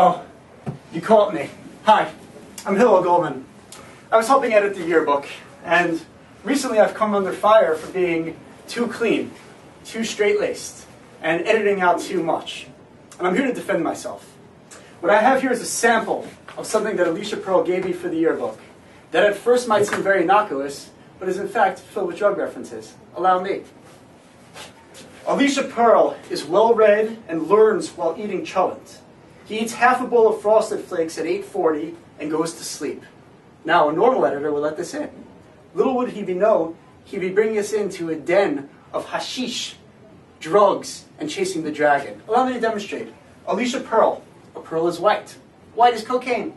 Oh, you caught me. Hi, I'm Hillel Goldman. I was helping edit the yearbook, and recently I've come under fire for being too clean, too straight-laced, and editing out too much. And I'm here to defend myself. What I have here is a sample of something that Alicia Pearl gave me for the yearbook that at first might seem very innocuous, but is in fact filled with drug references. Allow me. Alicia Pearl is well-read and learns while eating cholent. He eats half a bowl of Frosted Flakes at 8:40 and goes to sleep. Now, a normal editor would let this in. Little would he know, he'd be bringing us into a den of hashish, drugs, and chasing the dragon. Allow me to demonstrate. Alicia Pearl, a pearl is white. White is cocaine.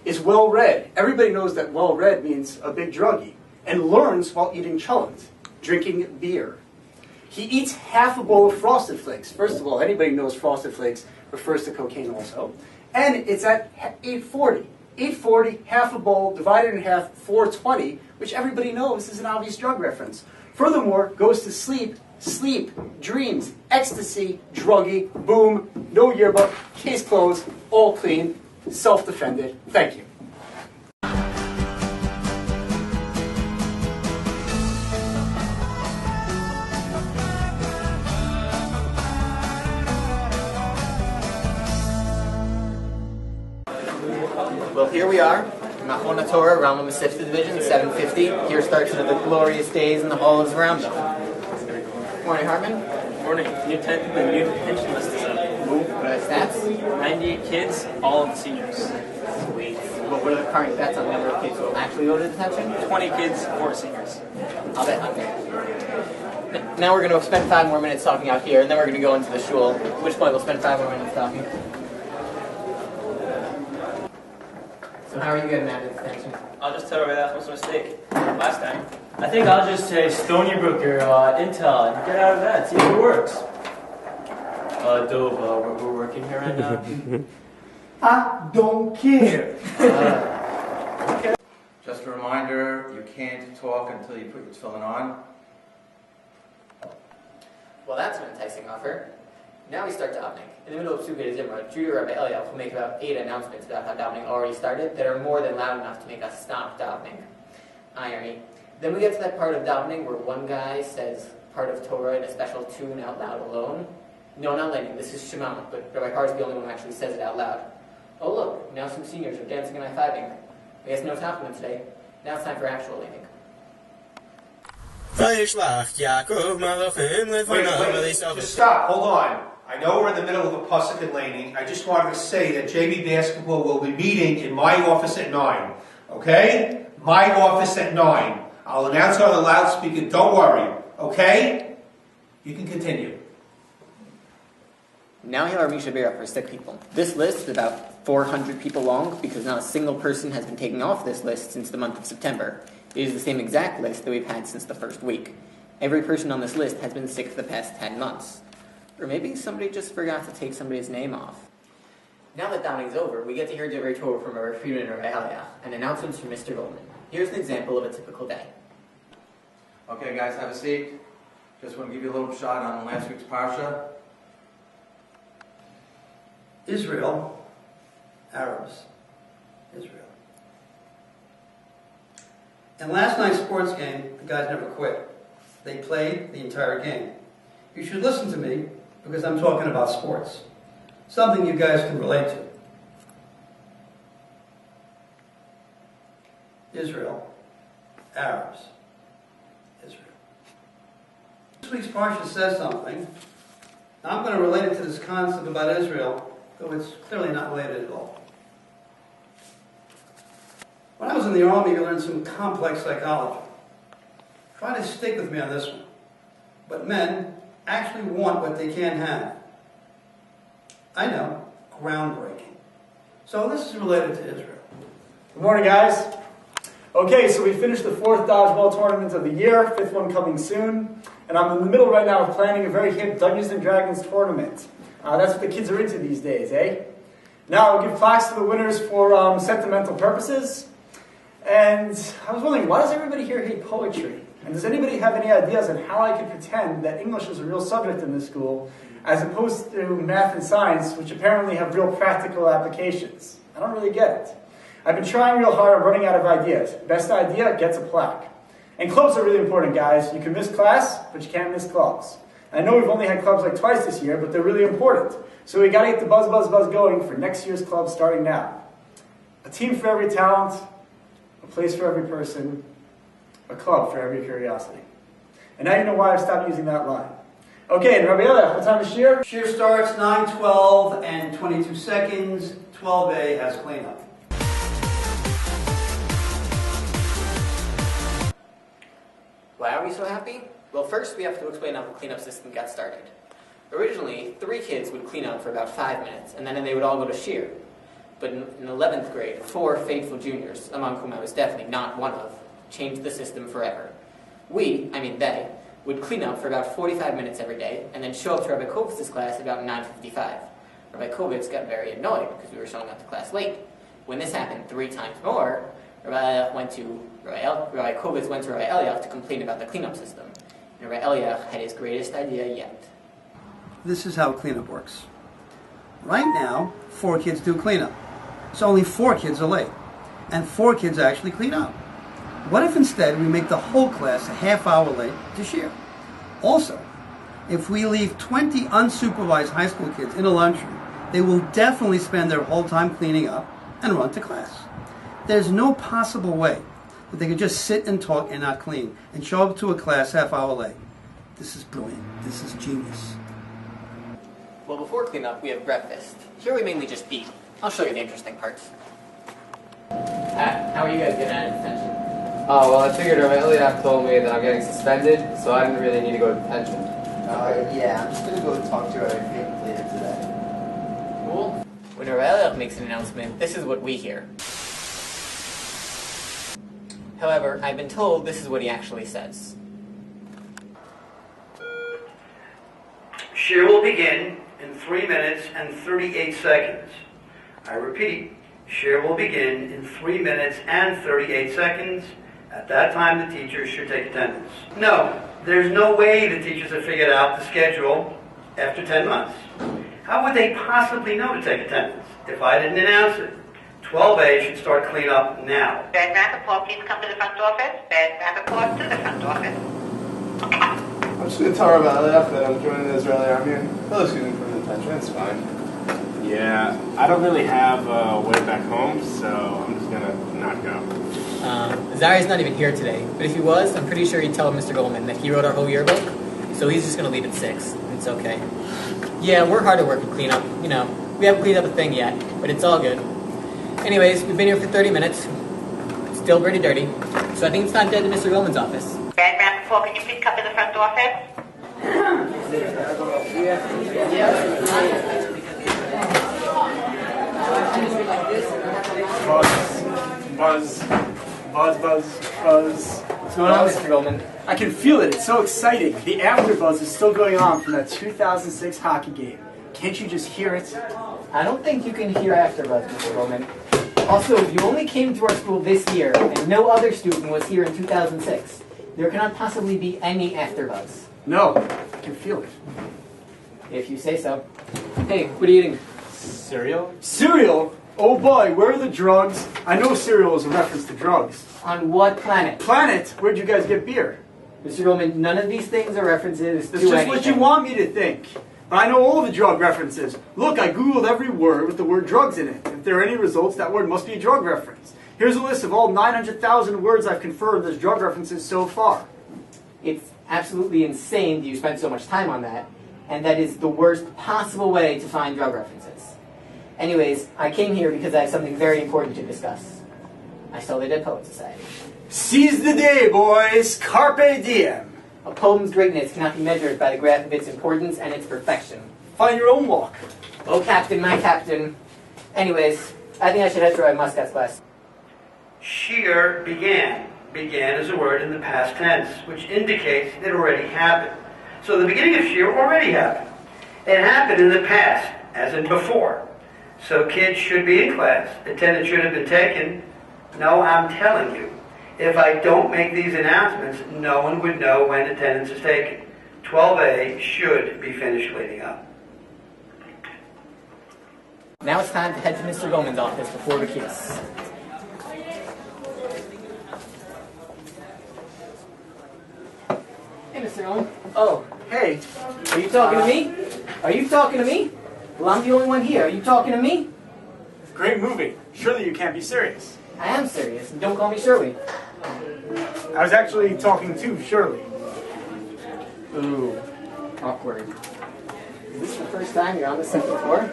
Is well-read. Everybody knows that well-read means a big druggie. And learns while eating cholent, drinking beer. He eats half a bowl of Frosted Flakes. First of all, anybody knows Frosted Flakes refers to cocaine also. And it's at 8:40. 8:40, half a bowl, divided in half, 420, which everybody knows is an obvious drug reference. Furthermore, goes to sleep, dreams, ecstasy, druggie, boom, no yearbook, case closed, all clean, self-defended. Thank you. Well, here we are, Machon Torah, Rambam Masifta Division, 750. Here starts one of the glorious days in the halls of Rambam. Morning, Hartman. Morning. The new pension list is up. What are the stats? 98 kids, all of the seniors. Sweet. What are the current bets on the number of kids who will actually go to detention? 20 kids, 4 seniors. I'll bet 100. Now we're going to spend 5 more minutes talking out here, and then we're going to go into the shul, at which point we'll spend 5 more minutes talking. So how are you getting out of detention? I'll just tell her that was a mistake last time. I think I'll just say Stony Brook or Intel and get out of that, see if it works. Dove, we're working here right now. I don't care. Okay. Just a reminder, you can't talk until you put your tefillin on. Well, that's an enticing offer. Now we start davening. In the middle of Sukkot Zimra, Judah Rabbi Eliyahu will make about 8 announcements about how davening already started that are more than loud enough to make us stop davening. Irony. Then we get to that part of davening where one guy says part of Torah in a special tune out loud alone. No, not Lenin, this is Shema, but Rabbi Carr's the only one who actually says it out loud. Oh look, now some seniors are dancing and high-fiving. I guess no Tachman today. Now it's time for actual leaning. Wait, just stop, hold on. I know we're in the middle of a pasuk and laning. I just wanted to say that JV Basketball will be meeting in my office at 9. Okay? My office at 9. I'll announce it on the loudspeaker. Don't worry. Okay? You can continue. Now here are Misha Bera for sick people. This list is about 400 people long because not a single person has been taken off this list since the month of September. It is the same exact list that we've had since the first week. Every person on this list has been sick for the past 10 months. Or maybe somebody just forgot to take somebody's name off. Now that davening's over, we get to hear Divrei Torah from our Friedman and Rabbi Eliyahu, and announcements from Mr. Goldman. Here's an example of a typical day. Okay, guys, have a seat. Just want to give you a little shot on last week's parsha. Israel, Arabs, Israel. In last night's sports game, the guys never quit. They played the entire game. You should listen to me because I'm talking about sports. Something you guys can relate to. Israel, Arabs, Israel. This week's parsha says something. Now I'm going to relate it to this concept about Israel, though it's clearly not related at all. When I was in the army, you learned some complex psychology. Try to stick with me on this one. But men actually want what they can't have. I know, groundbreaking. So this is related to Israel. Good morning, guys. Okay, so we finished the 4th dodgeball tournament of the year, 5th one coming soon. And I'm in the middle right now of planning a very hip Dungeons & Dragons tournament. That's what the kids are into these days, eh? Now I'll give plaques to the winners for sentimental purposes. And I was wondering, why does everybody here hate poetry? And does anybody have any ideas on how I could pretend that English is a real subject in this school as opposed to math and science, which apparently have real practical applications. I don't really get it. I've been trying real hard. I'm running out of ideas. Best idea gets a plaque. And clubs are really important, guys. You can miss class, but you can't miss clubs. I know we've only had clubs like twice this year, but they're really important. So we got to get the buzz going for next year's club starting now. A team for every talent, a place for every person, a club for every curiosity. And now you know why I've stopped using that line. Okay, and Rabbi Elef, what time is shear? Shear starts 9:12 and 22 seconds. 12A has cleanup. Why are we so happy? Well, first we have to explain how the cleanup system got started. Originally, 3 kids would clean up for about 5 minutes, and then they would all go to shear. But in 11th grade, 4 faithful juniors, among whom I was definitely not one of, changed the system forever. They, would clean up for about 45 minutes every day, and then show up to Rabbi Kovitz's class about 9:55. Rabbi Kovitz got very annoyed because we were showing up to class late. When this happened 3 times more, Rabbi Kovitz went to Rabbi Eliach to complain about the cleanup system. And Rabbi Eliach had his greatest idea yet. This is how cleanup works. Right now, 4 kids do cleanup. So only 4 kids are late. And 4 kids actually clean up. What if instead we make the whole class a half hour late to shear? Also, if we leave 20 unsupervised high school kids in a lunchroom, they will definitely spend their whole time cleaning up and run to class. There's no possible way that they could just sit and talk and not clean and show up to a class half hour late. This is brilliant. This is genius. Well, before cleanup, we have breakfast. Here we mainly just eat. I'll show you the interesting parts. How are you guys getting out of detention? Oh, well, I figured Rabbi Eliab told me that I'm getting suspended, so I didn't really need to go to detention. Yeah, I'm just going to go talk to our favorite later today. Cool. When Rabbi Eliab makes an announcement, this is what we hear. However, I've been told this is what he actually says. Shear will begin in 3 minutes and 38 seconds. I repeat, shear will begin in 3 minutes and 38 seconds. At that time, the teachers should take attendance. No, there's no way the teachers have figured out the schedule after 10 months. How would they possibly know to take attendance if I didn't announce it? 12A should start cleanup now. Bed Rappaport, please come to the front office. Bed Rappaport to the front office. I'm just going to tell Rabbi Eliab that I'm joining the Israeli Army and he'll excuse me from detention. It's fine. Yeah, I don't really have a way back home, so I'm just going to not go. Zari's not even here today, but if he was, I'm pretty sure he'd tell Mr. Goldman that he wrote our whole yearbook, so he's just going to leave at 6. It's okay. Yeah, we're hard at work with cleanup. You know, we haven't cleaned up a thing yet, but it's all good. Anyways, we've been here for 30 minutes. Still pretty dirty, so I think it's time to head to Mr. Goldman's office. Bed Rappaport, can you please come to the front office? Buzz. What's going on, Mr. Goldman? I can feel it. It's so exciting. The afterbuzz is still going on from that 2006 hockey game. Can't you just hear it? I don't think you can hear afterbuzz, Mr. Goldman. Also, you only came to our school this year, and no other student was here in 2006. There cannot possibly be any afterbuzz. No, I can feel it. If you say so. Hey, what are you eating? Cereal? Cereal? Oh boy, where are the drugs? I know cereal is a reference to drugs. On what planet? Planet? Where'd you guys get beer? Mr. Goldman, none of these things are references That's to just anything. what you want me to think. But I know all the drug references. Look, I Googled every word with the word drugs in it. If there are any results, that word must be a drug reference. Here's a list of all 900,000 words I've confirmed as drug references so far. It's absolutely insane that you spent so much time on that, and that is the worst possible way to find drug references. Anyways, I came here because I have something very important to discuss. I saw the Dead Poets Society. Seize the day, boys. Carpe diem. A poem's greatness cannot be measured by the graph of its importance and its perfection. Find your own walk. Oh, Captain, my Captain. Anyways, I think I should head to Rabbi Muscat's class. Shear began. Began is a word in the past tense, which indicates it already happened. So the beginning of shear already happened. It happened in the past, as in before. So kids should be in class. Attendance should have been taken. No, I'm telling you, if I don't make these announcements, no one would know when attendance is taken. 12A should be finished cleaning up. Now it's time to head to Mr. Goldman's office before the kiss. Hey, Mr. Goldman. Oh, hey. Are you talking to me? Are you talking to me? Well, I'm the only one here. Are you talking to me? Great movie. Surely you can't be serious. I am serious, and don't call me Shirley. I was actually talking to Shirley. Ooh, awkward. Is this the first time you're on the second floor?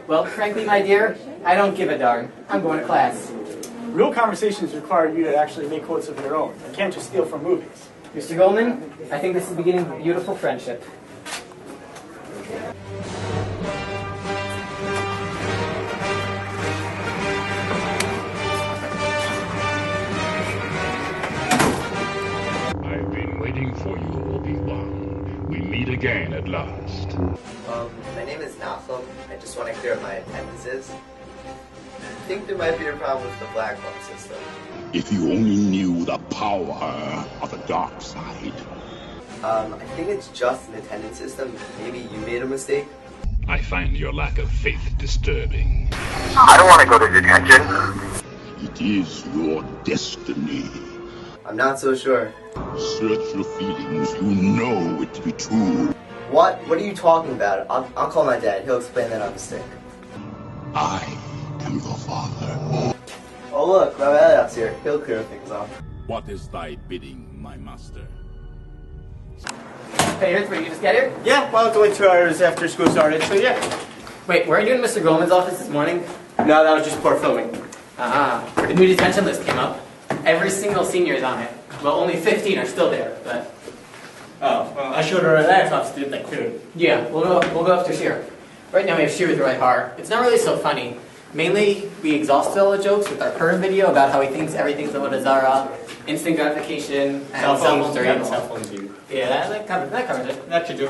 Well, frankly, my dear, I don't give a darn. I'm going to class. Real conversations require you to actually make quotes of your own. You can't just steal from movies. Mr. Goldman, I think this is the beginning of a beautiful friendship. I've been waiting for you, Obi-Wan. We meet again at last. My name is Nafum. I just want to clear up my attendances. I think there might be a problem with the black hole system. If you only knew the power of the dark side. I think it's just an attendance system. Maybe you made a mistake. I find your lack of faith disturbing. I don't want to go to detention. It is your destiny. I'm not so sure. Search your feelings. You know it to be true. What? What are you talking about? I'll call my dad. He'll explain that on the stick. I am your father. Oh look, Rabbi Eliot's here. He'll clear things up. What is thy bidding, my master? Hey, Earth, did you just get here? Yeah, well, it's only 2 hours after school started, so yeah. Wait, weren't you in Mr. Goldman's office this morning? No, that was just poor filming. The new detention list came up. Every single senior is on it. Well, only 15 are still there, but... Oh, well, I showed her a laptop to do that too. Yeah, we'll go after Shira. Right now we have Shira with the right heart. It's not really so funny. Mainly, we exhausted all the jokes with our current video about how he thinks everything's about a Zara, instant gratification, and cell phones are evil. Cell phones evil. Yeah, that covers it. That should do.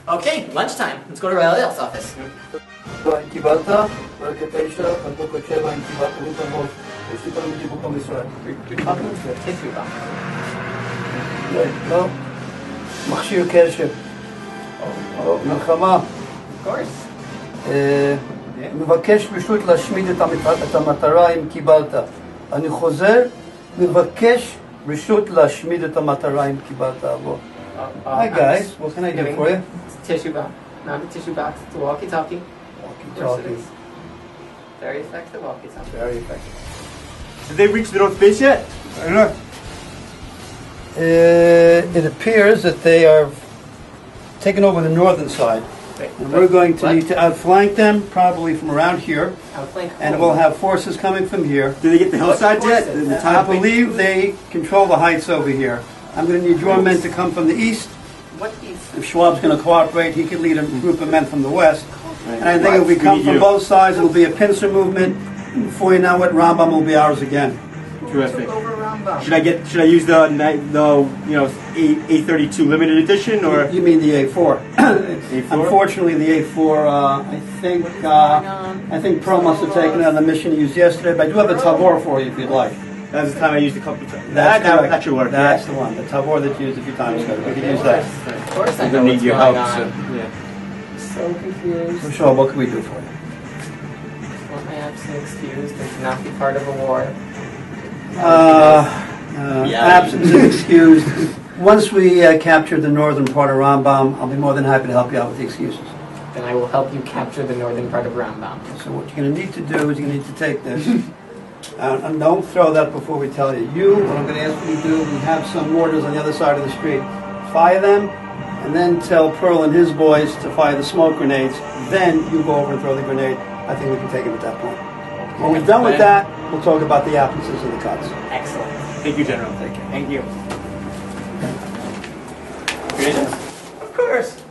Okay, lunchtime. Let's go to Rael's office. קיבלת, פרק 9, חלקו קוד 7 עם קיבלת רות אבות. יש לי פעם בדיוק במקום ישראל. לא, מכשיר קשר. מלחמה. מבקש פשוט להשמיד את המטרה אם קיבלת. אני חוזר, מבקש רשות להשמיד את המטרה אם קיבלת אבות. Hi guys, what can I do for you? It's a tissue box. Not a tissue box, it's a walkie-talkie. Walkie-talkie. Very effective walkie-talkie. Very effective. Did they reach the North Base yet? I don't know. It appears that they are taking over the northern side. And we're going to need to outflank them, probably from around here. And we'll have forces coming from here. Did they get the hillside yet? I believe they control the heights over here. I'm going to need your men to come from the east. What east? If Schwab's going to cooperate, he can lead a group of men from the west. And I think if we come from both sides, it'll be a pincer movement. Before you know it, Rambam will be ours again. Terrific. Should I use the A32 limited edition or? You mean the A4? A4? Unfortunately, the A4. I think Pearl must have taken it on the mission he used yesterday. But I do have a Tabor for you if you'd like. That's the time I used a couple of times. That should work. That's the one. The Tabor that you used a few times ago. We could use that. Of course I I'm know gonna what's need your going help. on. So, So confused. So, Sean, what can we do for you? Want my absolute excuse to not be part of a war. Absence is excused. Once we capture the northern part of Rambam, I'll be more than happy to help you out with the excuses. Then I will help you capture the northern part of Rambam. So what you're going to need to do is you need to take this. And don't throw that before we tell you. What I'm going to ask you to do, we have some mortars on the other side of the street. Fire them, and then tell Pearl and his boys to fire the smoke grenades. Then you go over and throw the grenade. I think we can take it at that point. When we're done with that, we'll talk about the absences and the cuts. Excellent. thank you, General. Take care. Thank you. Good. Of course.